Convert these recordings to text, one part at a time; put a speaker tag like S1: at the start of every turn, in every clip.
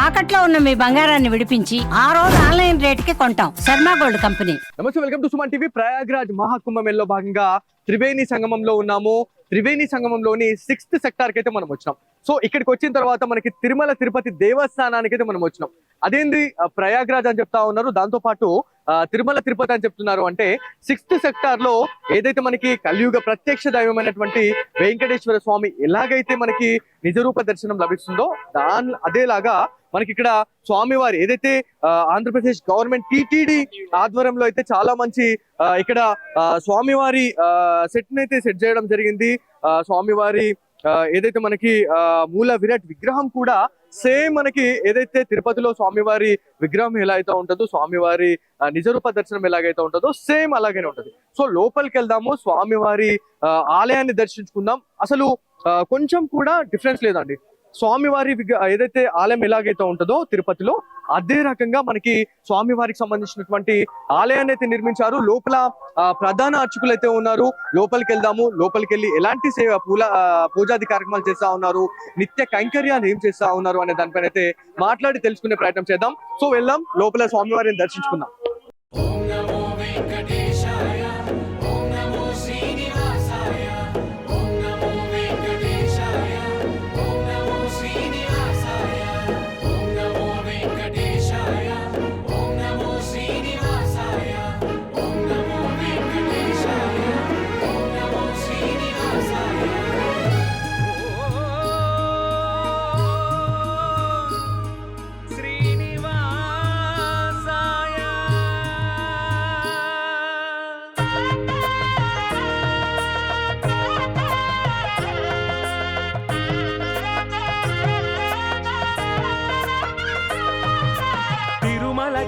S1: తాకట్లో ఉన్న మీ బంగారాన్ని విడిపించి ఆ రోజు ఆన్లైన్ రేటుకి కొంటాం. Sharma gold company.
S2: నమస్తే, welcome to Suman TV. Prayagraj మహాకుంభమేళలో భాగంగా త్రివేణి సంగమంలో ఉన్నాము. త్రివేణి సంగమంలోని 6th సెక్టార్ కి అయితే మనం వచ్చినాం. సో ఇక్కడికి వచ్చిన తర్వాత మనకి తిరుమల తిరుపతి దేవస్థానానికి అయితే మనం వచ్చినాం. అదేంది ప్రయాగ్రాజ్ అని చెప్తా ఉన్నారు, దాంతో పాటు తిరుమల తిరుపతి అని చెప్తున్నారు. అంటే 6th సెక్టార్ లో ఏదైతే మనకి కలియుగ ప్రత్యక్ష దైవమైనటువంటి వెంకటేశ్వర స్వామి ఎలాగైతే మనకి నిజరూప దర్శనం లభిస్తుందో అదేలాగా మనకి ఇక్కడ స్వామివారి ఏదైతే ఆంధ్రప్రదేశ్ గవర్నమెంట్ టీటీడీ ఆధ్వర్యంలో అయితే చాలా మంచి ఇక్కడ స్వామివారి సెట్ చేయడం జరిగింది. స్వామివారి ఏదైతే మనకి మూల విరాట్ విగ్రహం కూడా సేమ్ మనకి ఏదైతే తిరుపతిలో స్వామివారి విగ్రహం ఎలా అయితే ఉంటుందో, స్వామివారి నిజరూప దర్శనం ఎలాగైతే ఉంటుందో సేమ్ అలాగనే ఉంటది. సో లోపలికి వెళ్దాము, స్వామివారి ఆలయాన్ని దర్శించుకుందాం. అసలు కొంచెం కూడా డిఫరెన్స్ లేదండి. స్వామివారి ఏదైతే ఆలయం ఎలాగైతే ఉంటుందో తిరుపతిలో అదే రకంగా మనకి స్వామివారికి సంబంధించినటువంటి ఆలయాన్ని అయితే నిర్మించారు. లోపల ప్రధాన అర్చకులు అయితే ఉన్నారు. లోపలికి వెళ్దాము. లోపలికి వెళ్ళి ఎలాంటి పూజాది కార్యక్రమాలు చేస్తా ఉన్నారు, నిత్య కైంకర్యాలు ఏం చేస్తా ఉన్నారు అనే దానిపైన అయితే మాట్లాడి తెలుసుకునే ప్రయత్నం చేద్దాం. సో వెళ్దాం, లోపల స్వామివారిని దర్శించుకుందాం.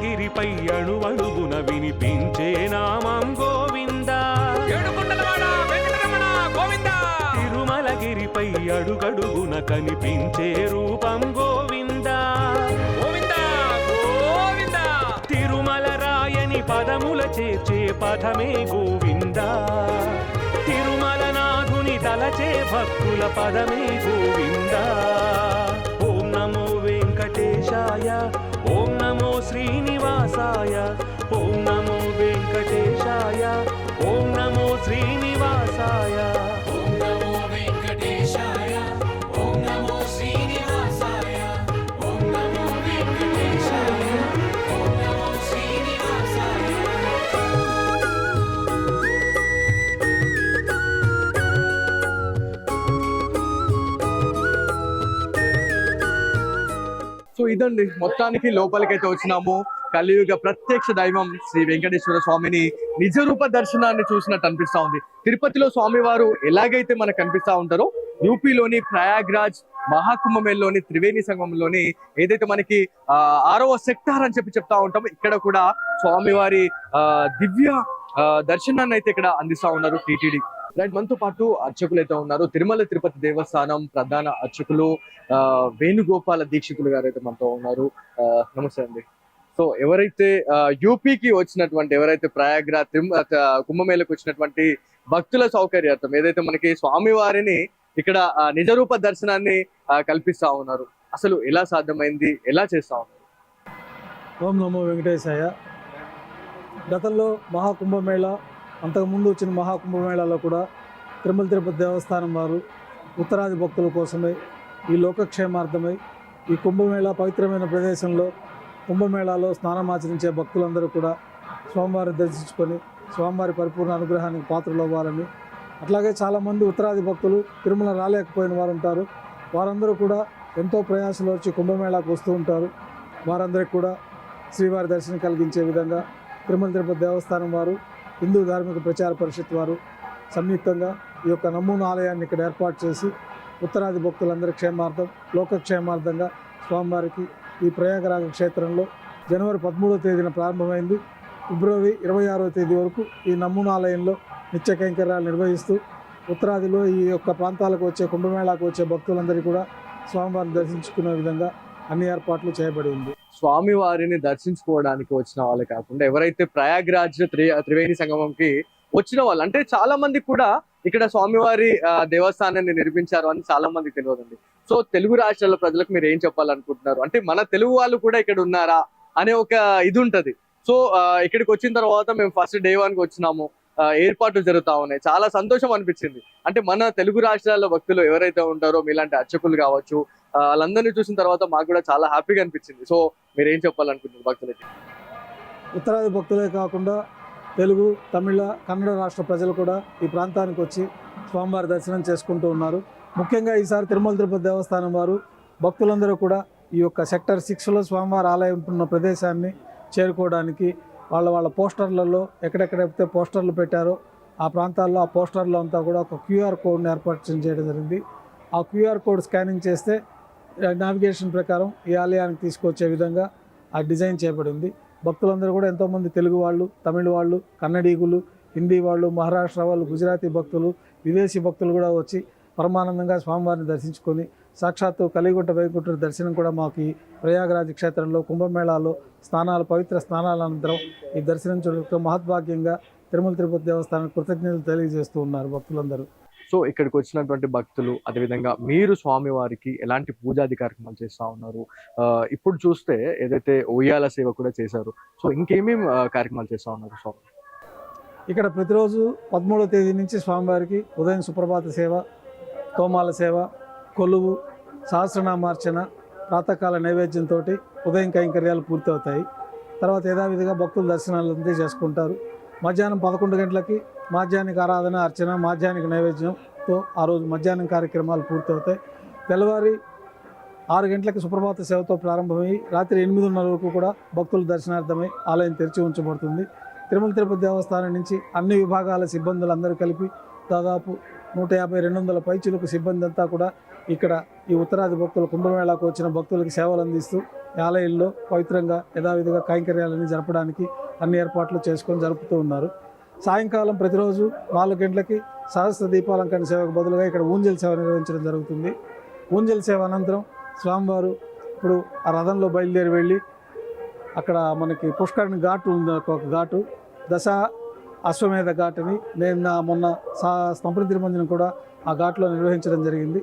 S3: గిరిపై అణువణువున వినిపించే నామం గోవింద. తిరుమలగిరిపై అడుగడుగున కనిపించే రూపం గోవింద. తిరుమల రాయని పదముల చేర్చే పదమే గోవింద. తిరుమల నాథుని తలచే భక్తుల పదమే గోవింద. ఓం నమో వెంకటేశాయ, ఓం నమో శ్రీనివాసాయ, ఓం నమో వెంకటేశాయ, ఓం నమో శ్రీనివాసాయ. ఓం నమో వెంకటేశాయ, ఓం నమో శ్రీనివాసాయ, ఓం నమో వెంకటేశాయ, ఓం నమో శ్రీనివాసాయ.
S2: సో ఇదండి, మొత్తానికి లోపలికైతే వచ్చినాము. కలియుగ ప్రత్యక్ష దైవం శ్రీ వెంకటేశ్వర స్వామిని నిజరూప దర్శనాన్ని చూసినట్టు అనిపిస్తా ఉంది. తిరుపతిలో స్వామివారు ఎలాగైతే మనకు కనిపిస్తా ఉంటారో, యూపీలోని ప్రయాగ్రాజ్ మహాకుంభమేళలోని త్రివేణి సంగమంలోని ఏదైతే మనకి 6వ సెక్టార్ అని చెప్తా ఉంటాం, ఇక్కడ కూడా స్వామివారి దివ్య దర్శనాన్ని అయితే ఇక్కడ అందిస్తా ఉన్నారు టీటీడీ. రైట్, మనతో పాటు అర్చకులు అయితే ఉన్నారు. తిరుమల తిరుపతి దేవస్థానం ప్రధాన అర్చకులు వేణుగోపాల దీక్షితులు గారు అయితే మనతో ఉన్నారు. నమస్తే అండి. సో ఎవరైతే యూపీకి వచ్చినటువంటి, ఎవరైతే ప్రయాగ్రాజ్ కుంభమేళకు వచ్చినటువంటి భక్తుల సౌకర్యార్థం ఏదైతే మనకి స్వామివారిని ఇక్కడ నిజరూప దర్శనాన్ని కల్పిస్తా ఉన్నారు, అసలు ఎలా సాధ్యమైంది, ఎలా చేస్తా ఉన్నారు?
S4: ఓం నమో వెంకటేశాయ. గతంలో మహాకుంభమేళ, అంతకుముందు వచ్చిన మహాకుంభమేళాలో కూడా తిరుమల తిరుపతి దేవస్థానం వారు ఉత్తరాది భక్తుల కోసమై, ఈ లోకక్షేమార్థమై ఈ కుంభమేళ పవిత్రమైన ప్రదేశంలో కుంభమేళాలో స్నానమాచరించే భక్తులందరూ కూడా స్వామివారిని దర్శించుకొని స్వామివారి పరిపూర్ణ అనుగ్రహానికి పాత్రలు అవ్వాలని, అట్లాగే చాలామంది ఉత్తరాది భక్తులు తిరుమల రాలేకపోయిన వారు ఉంటారు. వారందరూ కూడా ఎంతో ప్రయాసలు వచ్చి కుంభమేళాకు వస్తూ ఉంటారు. వారందరికీ కూడా శ్రీవారి దర్శనం కలిగించే విధంగా తిరుమల తిరుపతి దేవస్థానం వారు, హిందూ ధార్మిక ప్రచార పరిషత్ వారు సంయుక్తంగా ఈ యొక్క నమూనా ఆలయాన్ని ఇక్కడ ఏర్పాటు చేసి ఉత్తరాది భక్తులందరి క్షేమార్థం, లోకక్షేమార్థంగా స్వామివారికి ఈ ప్రయాగరాజ క్షేత్రంలో జనవరి 13వ తేదీన ప్రారంభమైంది. ఫిబ్రవరి 26వ తేదీ వరకు ఈ నమూనా ఆలయంలో నిత్య కైంకర్యాలు నిర్వహిస్తూ ఉత్తరాదిలో ఈ యొక్క ప్రాంతాలకు వచ్చే కుంభమేళాకు వచ్చే భక్తులందరికీ కూడా స్వామివారిని దర్శించుకునే విధంగా అన్ని ఏర్పాట్లు చేయబడి ఉంది.
S2: స్వామివారిని దర్శించుకోవడానికి వచ్చిన వాళ్ళు కాకుండా ఎవరైతే ప్రయాగ్రాజ్ త్రివేణి సంగమంకి వచ్చిన వాళ్ళు, అంటే చాలా మంది కూడా ఇక్కడ స్వామివారి దేవస్థానాన్ని నిర్మించారు అని చాలా మందికి తెలియదండి. సో తెలుగు రాష్ట్రాల ప్రజలకు మీరు ఏం చెప్పాలనుకుంటున్నారు? అంటే మన తెలుగు వాళ్ళు కూడా ఇక్కడ ఉన్నారా అనే ఒక ఇది ఉంటది. సో ఇక్కడికి వచ్చిన తర్వాత మేము ఫస్ట్ డే 1 కి వచ్చినాము, ఏర్పాట్లు జరుగుతా ఉన్నాయి, చాలా సంతోషం అనిపించింది. అంటే మన తెలుగు రాష్ట్రాల భక్తులు ఎవరైతే ఉంటారో మీలాంటి అర్చకులు కావచ్చు, వాళ్ళందరినీ చూసిన తర్వాత మాకు కూడా చాలా హ్యాపీగా అనిపించింది. సో మీరు ఏం చెప్పాలనుకుంటున్నారు భక్తులకి?
S4: ఉత్తరాది భక్తులే కాకుండా తెలుగు, తమిళ, కన్నడ రాష్ట్ర ప్రజలు కూడా ఈ ప్రాంతానికి వచ్చి స్వామివారి దర్శనం చేసుకుంటూ ఉన్నారు. ముఖ్యంగా ఈసారి తిరుమల తిరుపతి దేవస్థానం వారు భక్తులందరూ కూడా ఈ యొక్క సెక్టర్ 6లో స్వామివారి ఆలయం ఉన్న ప్రదేశాన్ని చేరుకోవడానికి వాళ్ళ పోస్టర్లలో ఎక్కడెక్కడైతే పోస్టర్లు పెట్టారో ఆ ప్రాంతాల్లో ఆ పోస్టర్లో అంతా కూడా ఒక QR కోడ్ని ఏర్పాటు చేయడం జరిగింది. ఆ QR కోడ్ స్కానింగ్ చేస్తే నావిగేషన్ ప్రకారం ఈ ఆలయానికి తీసుకొచ్చే విధంగా ఆ డిజైన్ చేయబడింది. భక్తులందరూ కూడా ఎంతోమంది తెలుగు వాళ్ళు, తమిళ వాళ్ళు, కన్నడీగులు, హిందీ వాళ్ళు, మహారాష్ట్ర వాళ్ళు, గుజరాతీ భక్తులు, విదేశీ భక్తులు కూడా వచ్చి పరమానందంగా స్వామివారిని దర్శించుకొని సాక్షాత్తు కలిగుట్ట వైకుంఠ దర్శనం కూడా మాకు ఈ ప్రయాగరాజ్ క్షేత్రంలో కుంభమేళాలో పవిత్ర స్నానాల అనంతరం ఈ దర్శనం చూడటం మహద్భాగ్యంగా తిరుమల తిరుపతి దేవస్థానం కృతజ్ఞతలు తెలియజేస్తూ ఉన్నారు భక్తులందరూ.
S2: సో ఇక్కడికి వచ్చినటువంటి భక్తులు, అదేవిధంగా మీరు స్వామివారికి ఎలాంటి పూజాది కార్యక్రమాలు చేస్తా ఉన్నారు? ఇప్పుడు చూస్తే ఏదైతే ఉయ్యాల సేవ కూడా చేశారు, సో ఇంకేమేమి కార్యక్రమాలు చేస్తా ఉన్నారు స్వామి?
S4: ఇక్కడ ప్రతిరోజు 13వ తేదీ నుంచి స్వామివారికి ఉదయం సుప్రభాత సేవ, తోమాల సేవ, కొలువు, సహస్రనామార్చన, ప్రాతకాల నైవేద్యంతో ఉదయం కైంకర్యాలు పూర్తవుతాయి. తర్వాత యథావిధిగా భక్తులు దర్శనాలు అంతే చేసుకుంటారు. మధ్యాహ్నం 11 గంటలకి మాధ్యాహ్నిక ఆరాధన, అర్చన, మాధ్యాహ్నిక నైవేద్యంతో ఆ రోజు మధ్యాహ్నం కార్యక్రమాలు పూర్తవుతాయి. తెల్లవారి 6 గంటలకి సుప్రభాత సేవతో ప్రారంభమై రాత్రి 8:30 వరకు కూడా భక్తుల దర్శనార్థమై ఆలయం తెరిచి ఉంచబడుతుంది. తిరుమల తిరుపతి దేవస్థానం నుంచి అన్ని విభాగాల సిబ్బందులందరూ కలిపి దాదాపు 150-200 పైచిలకు సిబ్బంది అంతా కూడా ఇక్కడ ఈ ఉత్తరాది భక్తులు కుంభమేళాకు వచ్చిన భక్తులకు సేవలు అందిస్తూ ఆలయంలో పవిత్రంగా యథావిధిగా కైంకర్యాలన్నీ జరపడానికి అన్ని ఏర్పాట్లు చేసుకొని జరుపుతూ ఉన్నారు. సాయంకాలం ప్రతిరోజు 4 గంటలకి సహస్ర దీపాలంకరణ సేవకు బదులుగా ఇక్కడ ఊంజల్ సేవ నిర్వహించడం జరుగుతుంది. ఊంజల్ సేవ అనంతరం స్వామివారు ఇప్పుడు ఆ రథంలో బయలుదేరి వెళ్ళి అక్కడ మనకి పుష్కరిణి ఘాటు ఉంది, ఒక ఘాటు దశ అశ్వమేధ ఘాటుని మొన్న స్తంభన తిరుమంజనం కూడా ఆ ఘాట్లో నిర్వహించడం జరిగింది.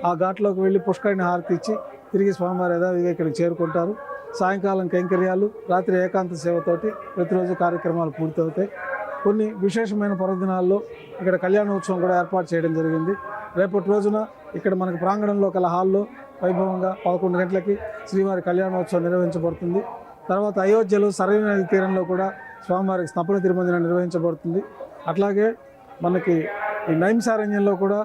S4: ఆ ఘాట్లోకి వెళ్ళి పుష్కరిణి హారతి ఇచ్చి తిరిగి స్వామివారి యథావిధిగా ఇక్కడికి చేరుకుంటారు. సాయంకాలం కైంకర్యాలు, రాత్రి ఏకాంత సేవతోటి ప్రతిరోజు కార్యక్రమాలు పూర్తవుతాయి. కొన్ని విశేషమైన పర్వదినాల్లో ఇక్కడ కళ్యాణోత్సవం కూడా ఏర్పాటు చేయడం జరిగింది. రేపటి రోజున ఇక్కడ మనకు ప్రాంగణంలో కల హాల్లో వైభవంగా 11 గంటలకి శ్రీవారి కళ్యాణోత్సవం నిర్వహించబడుతుంది. తర్వాత అయోధ్యలో సరైన నది తీరంలో కూడా స్వామివారికి స్నపన తిరుమంజనం నిర్వహించబడుతుంది. అట్లాగే మనకి ఈ నైంసారణ్యంలో కూడా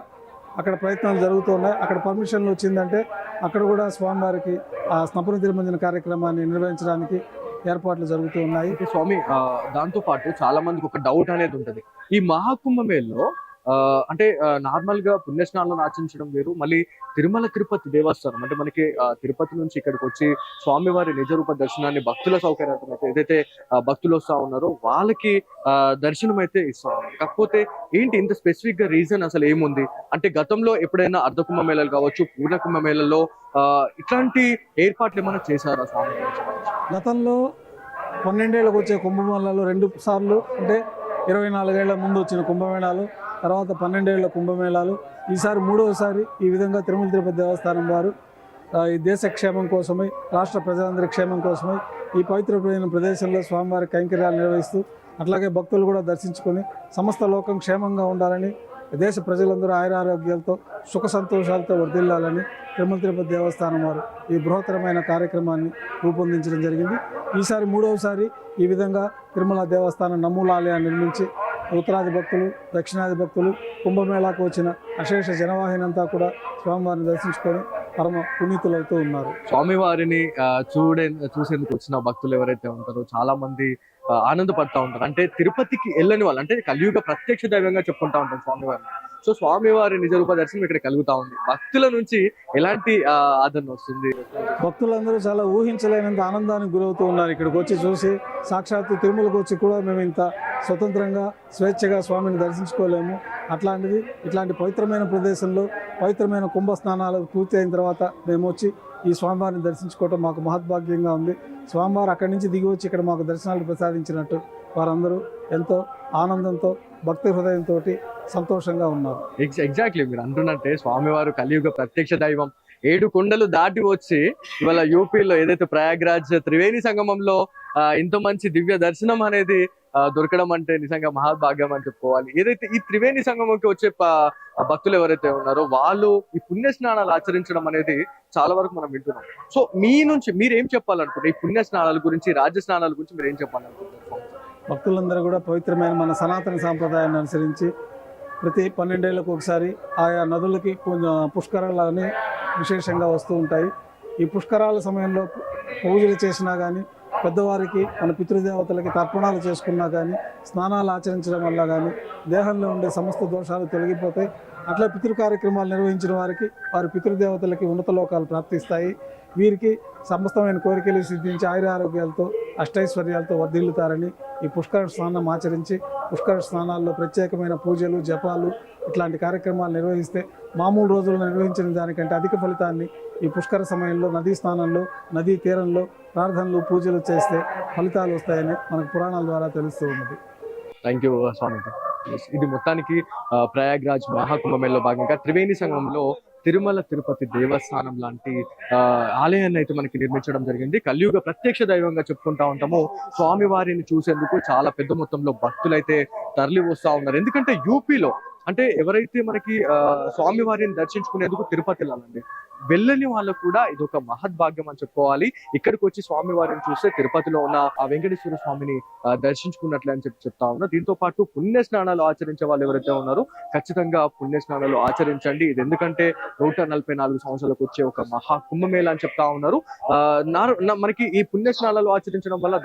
S4: అక్కడ ప్రయత్నాలు జరుగుతూ ఉన్నాయి. అక్కడ పర్మిషన్లు వచ్చిందంటే అక్కడ కూడా స్వామివారికి ఆ స్నపన తిరుమంజన కార్యక్రమాన్ని నిర్వహించడానికి ఏర్పాట్లు జరుగుతూ ఉన్నాయి.
S2: స్వామి, దాంతో పాటు చాలా మందికి ఒక డౌట్ అనేది ఉంటుంది. ఈ మహాకుంభమేళలో అంటే నార్మల్ గా పుణ్యస్నానాలను ఆచరించడం వేరు, మళ్ళీ తిరుమల తిరుపతి దేవస్థానం అంటే మనకి తిరుపతి నుంచి ఇక్కడికి వచ్చి స్వామివారి నిజరూప దర్శనాన్ని భక్తుల సౌకర్యార్థం అయితే ఏదైతే భక్తులు వస్తా ఉన్నారో వాళ్ళకి దర్శనం అయితే ఇస్తా ఉన్నారు. కాకపోతే ఏంటి ఇంత స్పెసిఫిక్ గా రీజన్ అసలు ఏముంది? అంటే గతంలో ఎప్పుడైనా అర్ధ కుంభమేళాలు కావచ్చు, పూర్ణ కుంభమేళల్లో ఇట్లాంటి ఏర్పాట్లు ఏమైనా చేశారా స్వామి?
S4: గతంలో 12 ఏళ్ళకు వచ్చే కుంభమేళాలు 2 సార్లు, అంటే 24 ఏళ్ల ముందు వచ్చిన కుంభమేళాలు, తర్వాత 12 ఏళ్ల కుంభమేళాలు, ఈసారి 3వసారి ఈ విధంగా తిరుమల తిరుపతి దేవస్థానం వారు ఈ దేశ క్షేమం కోసమై, రాష్ట్ర ప్రజలందరి క్షేమం కోసమై ఈ పవిత్రమైన ప్రదేశంలో స్వామివారి కైంకర్యాలు నిర్వహిస్తూ అట్లాగే భక్తులు కూడా దర్శించుకొని సమస్త లోకం క్షేమంగా ఉండాలని, దేశ ప్రజలందరూ ఆయురారోగ్యాలతో సుఖ సంతోషాలతో వర్ధిల్లాలని తిరుమల తిరుపతి దేవస్థానం వారు ఈ బృహత్తరమైన కార్యక్రమాన్ని రూపొందించడం జరిగింది. ఈసారి 3వసారి ఈ విధంగా తిరుమల దేవస్థానం నమూలాలయాన్ని నిర్మించి ఉత్తరాది భక్తులు, దక్షిణాది భక్తులు, కుంభమేళాకు వచ్చిన అశేష జనవాహినంతా కూడా స్వామివారిని దర్శించుకొని పరమ పునీతులవుతూ ఉన్నారు.
S2: స్వామివారిని చూసేందుకు వచ్చిన భక్తులు ఎవరైతే ఉంటారో చాలా మంది ఆనందపడతా ఉంటారు. అంటే తిరుపతికి వెళ్ళని వాళ్ళు, అంటే కలియుగ ప్రత్యక్ష దైవంగా చెప్పుకుంటా ఉంటాం స్వామివారిని. సో స్వామివారి నిజరూప దర్శనం ఇక్కడ కలుగుతా ఉంది. భక్తుల నుంచి ఎలాంటి ఆదరణ వస్తుంది?
S4: భక్తులందరూ చాలా ఊహించలేనంత ఆనందానికి గురవుతూ ఉన్నారు. ఇక్కడికి వచ్చి చూసి సాక్షాత్తు తిరుమలకు వచ్చి కూడా మేము ఇంత స్వతంత్రంగా స్వేచ్ఛగా స్వామిని దర్శించుకోలేము. అట్లాంటిది ఇట్లాంటి పవిత్రమైన ప్రదేశంలో పవిత్రమైన కుంభ స్నానాలు పూర్తి అయిన తర్వాత మేము వచ్చి ఈ స్వామివారిని దర్శించుకోవటం మాకు మహద్భాగ్యంగా ఉంది. స్వామివారు అక్కడి నుంచి దిగి వచ్చి ఇక్కడ మాకు దర్శనాలు ప్రసాదించినట్టు వారందరూ ఎంతో ఆనందంతో భక్తి హృదయంతో సంతోషంగా ఉన్నారు.
S2: ఎగ్జాక్ట్లీ మీరు అంటున్నట్టే స్వామివారు కలియుగ ప్రత్యక్ష దైవం. 7 కొండలు దాటి వచ్చి ఇవాళ యూపీలో ఏదైతే ప్రయాగ్రాజ్ త్రివేణి సంగమంలో ఇంత మంచి దివ్య దర్శనం అనేది దొరకడం అంటే నిజంగా మహాభాగ్యం అని చెప్పుకోవాలి. ఏదైతే ఈ త్రివేణి సంగమంకి వచ్చే భక్తులు ఎవరైతే ఉన్నారో వాళ్ళు ఈ పుణ్య స్నానాలు ఆచరించడం అనేది చాలా వరకు మనం వింటున్నాం. సో మీ నుంచి మీరు ఏం చెప్పాలనుకుంటే ఈ పుణ్య స్నానాల గురించి, రాజ్య స్నానాల గురించి మీరు ఏం చెప్పాలనుకుంటున్నారు?
S4: భక్తులందరూ కూడా పవిత్రమైన మన సనాతన సాంప్రదాయాన్ని అనుసరించి ప్రతి 12 ఏళ్ళకు ఒకసారి ఆయా నదులకి పుష్కరాలని విశేషంగా వస్తూ ఉంటాయి. ఈ పుష్కరాల సమయంలో పూజలు చేసినా కానీ, పెద్దవారికి మన పితృదేవతలకి తర్పణాలు చేసుకున్నా కానీ, స్నానాలు ఆచరించడం వల్ల కానీ దేహంలో ఉండే సమస్త దోషాలు తొలగిపోతాయి. అట్లా పితృ కార్యక్రమాలు నిర్వహించిన వారికి వారి పితృదేవతలకి ఉన్నత లోకాలు ప్రాప్తిస్తాయి. వీరికి సమస్తమైన కోరికలు సిద్ధించి ఆయురారోగ్యాలతో అష్టైశ్వర్యాలతో వర్ధిల్లుతారని ఈ పుష్కర స్నానం ఆచరించి, పుష్కర స్నానాల్లో ప్రత్యేకమైన పూజలు, జపాలు ఇట్లాంటి కార్యక్రమాలు నిర్వహిస్తే మామూలు రోజుల్లో నిర్వహించిన దానికంటే అధిక ఫలితాన్ని ఈ పుష్కర సమయంలో నదీ స్నానంలో, నదీ తీరంలో ప్రార్థనలు, పూజలు చేస్తే ఫలితాలు వస్తాయని మనకు పురాణాల ద్వారా తెలుస్తూ ఉన్నది.
S2: థ్యాంక్ యూ స్వామిజీ. ఇది మొత్తానికి ప్రయాగ్రాజ్ మహాకుంభమేళలో భాగంగా త్రివేణి సంగమంలో తిరుమల తిరుపతి దేవస్థానం లాంటి ఆలయాన్ని అయితే మనకి నిర్మించడం జరిగింది. కలియుగ ప్రత్యక్ష దైవంగా చెప్పుకుంటా ఉంటాము. స్వామివారిని చూసేందుకు చాలా పెద్ద మొత్తంలో భక్తులైతే తరలి వస్తూ ఉన్నారు. ఎందుకంటే యూపీలో అంటే ఎవరైతే మనకి స్వామివారిని దర్శించుకునేందుకు తిరుపతి వెళ్ళాలండి, వెళ్ళని వాళ్ళకు కూడా ఇది ఒక మహద్భాగ్యం అని చెప్పుకోవాలి. ఇక్కడికి వచ్చి స్వామివారిని చూస్తే తిరుపతిలో ఉన్న ఆ వెంకటేశ్వర స్వామిని దర్శించుకున్నట్లే అని చెప్తా ఉన్నారు. దీంతో పాటు పుణ్య స్నానాలు ఆచరించే వాళ్ళు ఎవరైతే ఉన్నారో ఖచ్చితంగా పుణ్య స్నానాలు ఆచరించండి. ఇది ఎందుకంటే 144 సంవత్సరాలకు వచ్చే ఒక మహా కుంభమేళ అని చెప్తా ఉన్నారు. మనకి ఈ పుణ్య స్నానాలు ఆచరించడం వల్ల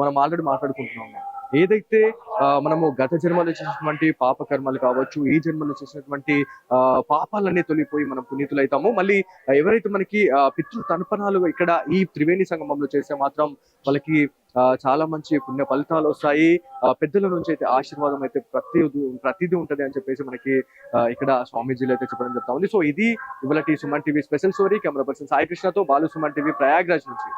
S2: మనం ఆల్రెడీ మాట్లాడుకుంటున్నాము. ఏదైతే మనము గత జన్మలో చేసినటువంటి పాప కర్మలు కావచ్చు, ఈ జన్మలో చేసినటువంటి పాపాలన్నీ తొలిపోయి మనం పునీతులు అవుతాము. మళ్ళీ ఎవరైతే మనకి పితృ తర్పణాలు ఇక్కడ ఈ త్రివేణి సంగమంలో చేస్తే మాత్రం వాళ్ళకి చాలా మంచి పుణ్య ఫలితాలు వస్తాయి. పెద్దల నుంచి అయితే ఆశీర్వాదం అయితే ప్రతిదీ ఉంటది అని చెప్పేసి మనకి ఇక్కడ స్వామీజీలు అయితే చెప్పడం జరుగుతా ఉంది. సో ఇది ఇవాళ Suman TV special story. Camera person Sai కృష్ణతో బాలు, సుమన్ టీవీ, ప్రయాగ్రాజ్ నుంచి.